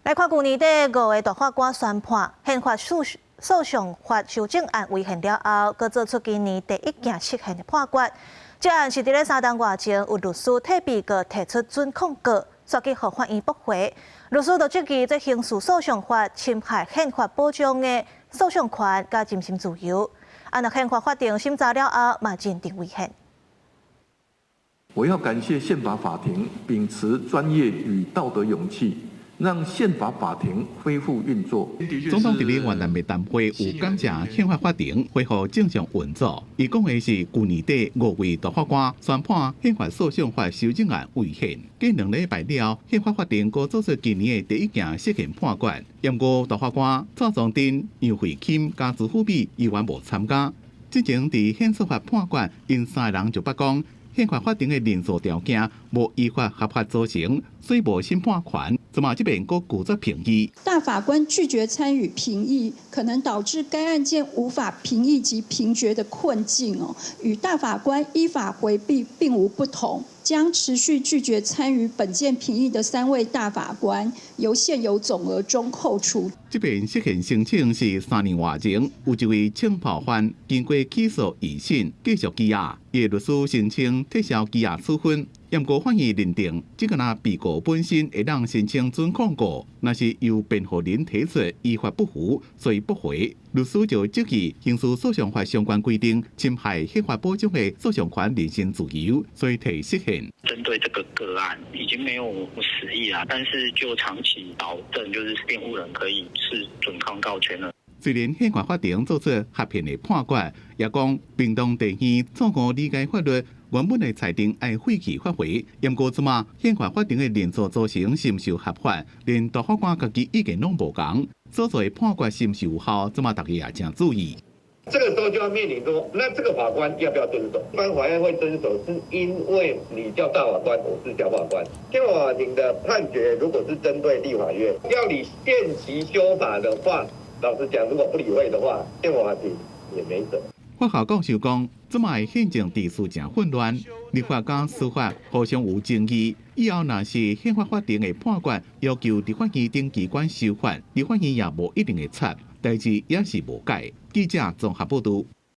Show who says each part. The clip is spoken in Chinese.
Speaker 1: 来看去年底5个大法官宣判，宪法诉讼法修正案违宪了后，佮做出今年第一件释宪的判决。这案是伫咧3档外前，有律师替被告提出准控告，刷去予法院驳回。律师就质疑这刑事诉讼法侵害宪法保障的诉讼权甲人身自由。按照宪法法定审查了后，嘛认定违宪。
Speaker 2: 我要感谢宪法法庭秉持专业与道德勇气，让宪法法庭恢复运作。
Speaker 3: 总统伫咧元旦辩论会有感谢宪法法庭恢复正常运作。伊讲的是去年底5位大法官宣判宪法诉讼法修正案违宪，过2礼拜了，宪法法庭又做出今年的第一件释宪判决。验过大法官赵宗珍、杨惠钦加朱富美依然无参加。之前伫宪诉法判决，因3个人就捌讲。宪法法庭的人数条件无依法合法组成，所以无审判权。怎么这边佫故作评议？
Speaker 4: 大法官拒绝参与评议，可能导致该案件无法评议及评决的困境与大法官依法回避并无不同。将持续拒绝参与本件评议的3位大法官，由现有总额中扣除。
Speaker 3: 这边释宪申请是3年外前，有一位枪炮犯经过起诉二审，继续羁押。伊律师申请撤销羁押处分。验过法院认定，只个那被告本身会当申请准控告，那是由辩护人提出依法不符，所以驳回。律师就质疑刑事诉讼法相关规定侵害宪法保障的诉讼权、人身自由，所以提释宪。
Speaker 5: 针对这个个案，已经没有实意啦，但是就长期保证，就是辩护人可以是准抗告权了。
Speaker 3: 虽然宪法法庭作出合宪的判决，也讲并当地院错误理解法律。原本的裁定爱废弃发回，验过之嘛，宪法法庭的连锁组成是毋是合法，连大法官家己意见拢无同，所做的判决是毋是有效，这嘛大家也真注意。
Speaker 6: 这个时候就要面临说，那这个法官要不要遵守？一般法院会遵守，是因为你叫大法官，我是小法官。宪法法庭的判决如果是针对立法院，要你限期修法的话，老实讲，如果不理会的话，宪法法庭也没辙。
Speaker 3: 法校教授讲，这卖宪政秩序真混乱，立法甲司法互相有争议。以后若是宪法法庭的判决要求立法院等机关修法，立法院也无一定会插，代志也是无解。记者综合报道。